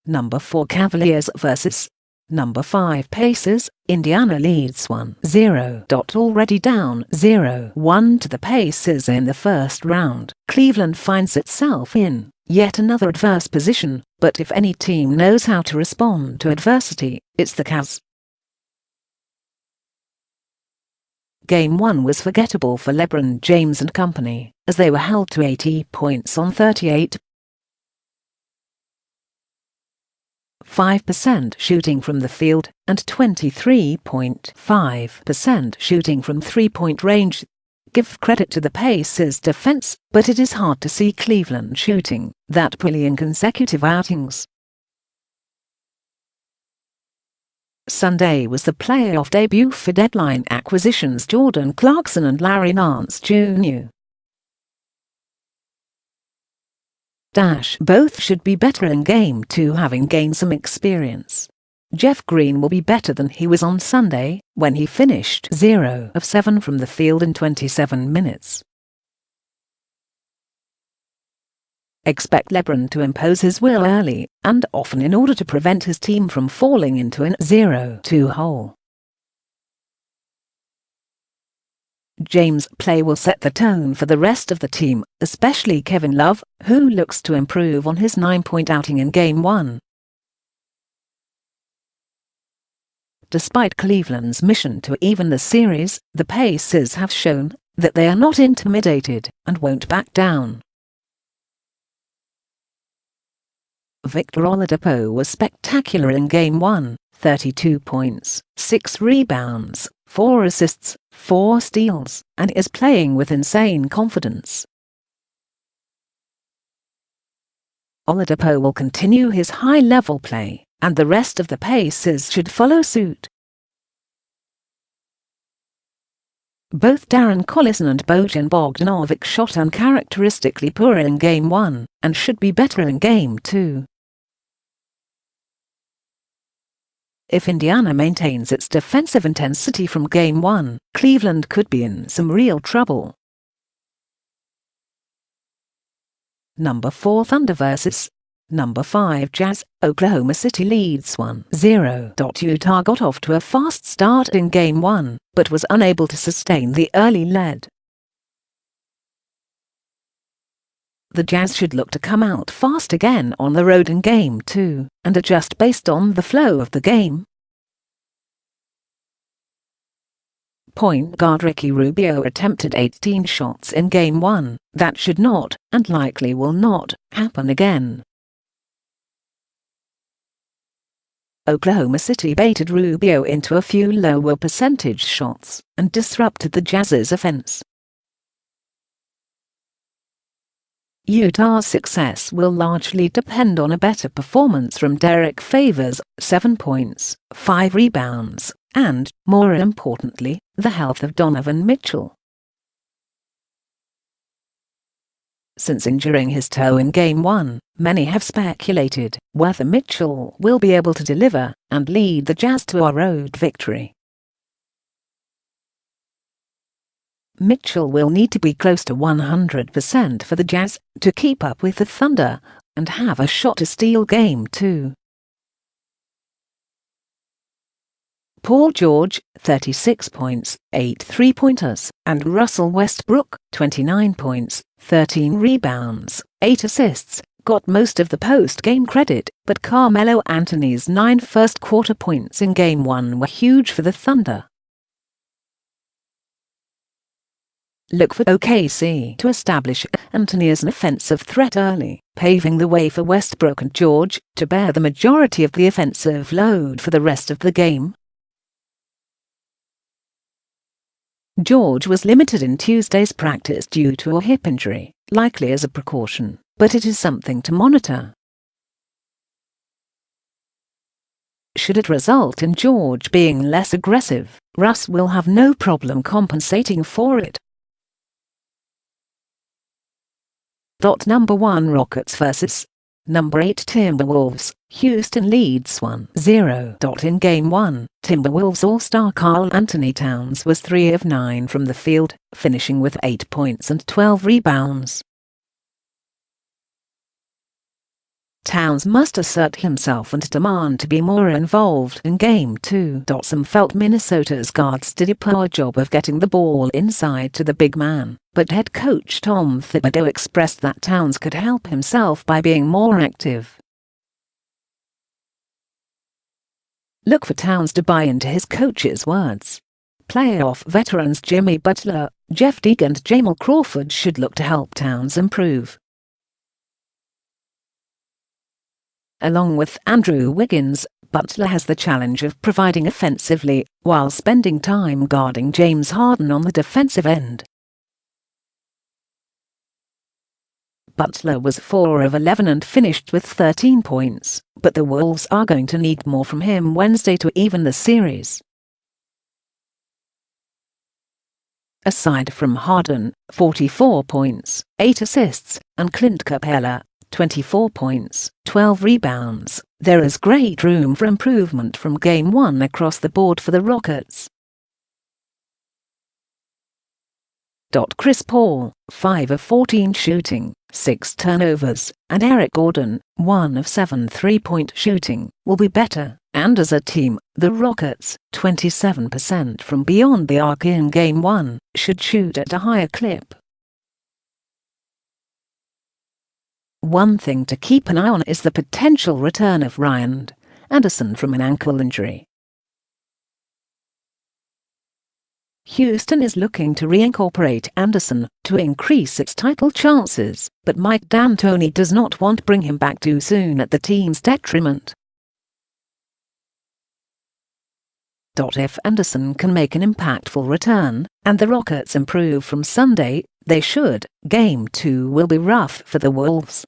Number 4 Cavaliers vs. Number 5 Pacers. Indiana leads 1-0. Already down 0-1 to the Pacers in the first round. Cleveland finds itself in yet another adverse position, but if any team knows how to respond to adversity, it's the Cavs. Game 1 was forgettable for LeBron James and Company, as they were held to 80 points on 38.5% shooting from the field, and 23.5% shooting from three-point range. Give credit to the Pacers' defense, but it is hard to see Cleveland shooting that poorly in consecutive outings. Sunday was the playoff debut for deadline acquisitions Jordan Clarkson and Larry Nance Jr. Both should be better in Game 2, having gained some experience. Jeff Green will be better than he was on Sunday, when he finished 0 of 7 from the field in 27 minutes. Expect LeBron to impose his will early and often in order to prevent his team from falling into an 0-2 hole. James' play will set the tone for the rest of the team, especially Kevin Love, who looks to improve on his 9-point outing in Game 1. Despite Cleveland's mission to even the series, the Pacers have shown that they are not intimidated and won't back down. Victor Oladipo was spectacular in Game 1, 32 points, 6 rebounds, 4 assists, 4 steals, and is playing with insane confidence. Oladipo will continue his high-level play, and the rest of the Pacers should follow suit. Both Darren Collison and Bojan Bogdanovic shot uncharacteristically poor in Game 1, and should be better in Game 2. If Indiana maintains its defensive intensity from Game 1, Cleveland could be in some real trouble. Number 4 Thunder vs. Number 5 Jazz. Oklahoma City leads 1-0. Utah got off to a fast start in Game 1, but was unable to sustain the early lead. The Jazz should look to come out fast again on the road in Game 2, and adjust based on the flow of the game. Point guard Ricky Rubio attempted 18 shots in Game 1, that should not, and likely will not, happen again. Oklahoma City baited Rubio into a few lower percentage shots, and disrupted the Jazz's offense. Utah's success will largely depend on a better performance from Derek Favors, 7 points, 5 rebounds, and, more importantly, the health of Donovan Mitchell. Since injuring his toe in Game 1, many have speculated whether Mitchell will be able to deliver and lead the Jazz to a road victory. Mitchell will need to be close to 100% for the Jazz to keep up with the Thunder and have a shot to steal Game 2. Paul George, 36 points, 8 three-pointers, and Russell Westbrook, 29 points, 13 rebounds, 8 assists, got most of the post-game credit, but Carmelo Anthony's 9 first-quarter points in Game 1 were huge for the Thunder. Look for OKC to establish Anthony as an offensive threat early, paving the way for Westbrook and George to bear the majority of the offensive load for the rest of the game. George was limited in Tuesday's practice due to a hip injury, likely as a precaution, but it is something to monitor. Should it result in George being less aggressive, Russ will have no problem compensating for it. Number 1 Rockets vs. Number 8 Timberwolves. Houston leads 1-0. In Game 1, Timberwolves All-Star Karl Anthony Towns was 3 of 9 from the field, finishing with 8 points and 12 rebounds. Towns must assert himself and demand to be more involved in Game 2. Some felt Minnesota's guards did a poor job of getting the ball inside to the big man, but head coach Tom Thibodeau expressed that Towns could help himself by being more active. Look for Towns to buy into his coach's words. Playoff veterans Jimmy Butler, Jeff Teague and Jamal Crawford should look to help Towns improve. Along with Andrew Wiggins, Butler has the challenge of providing offensively, while spending time guarding James Harden on the defensive end. Butler was 4 of 11 and finished with 13 points, but the Wolves are going to need more from him Wednesday to even the series. Aside from Harden, 44 points, 8 assists, and Clint Capella, 24 points, 12 rebounds, there is great room for improvement from Game 1 across the board for the Rockets. Chris Paul, 5 of 14 shooting, 6 turnovers, and Eric Gordon, 1 of 7 3-point shooting, will be better, and as a team, the Rockets, 27% from beyond the arc in Game 1, should shoot at a higher clip. One thing to keep an eye on is the potential return of Ryan Anderson from an ankle injury. Houston is looking to reincorporate Anderson to increase its title chances, but Mike D'Antoni does not want to bring him back too soon at the team's detriment. If Anderson can make an impactful return, and the Rockets improve from Sunday, they should. Game 2 will be rough for the Wolves.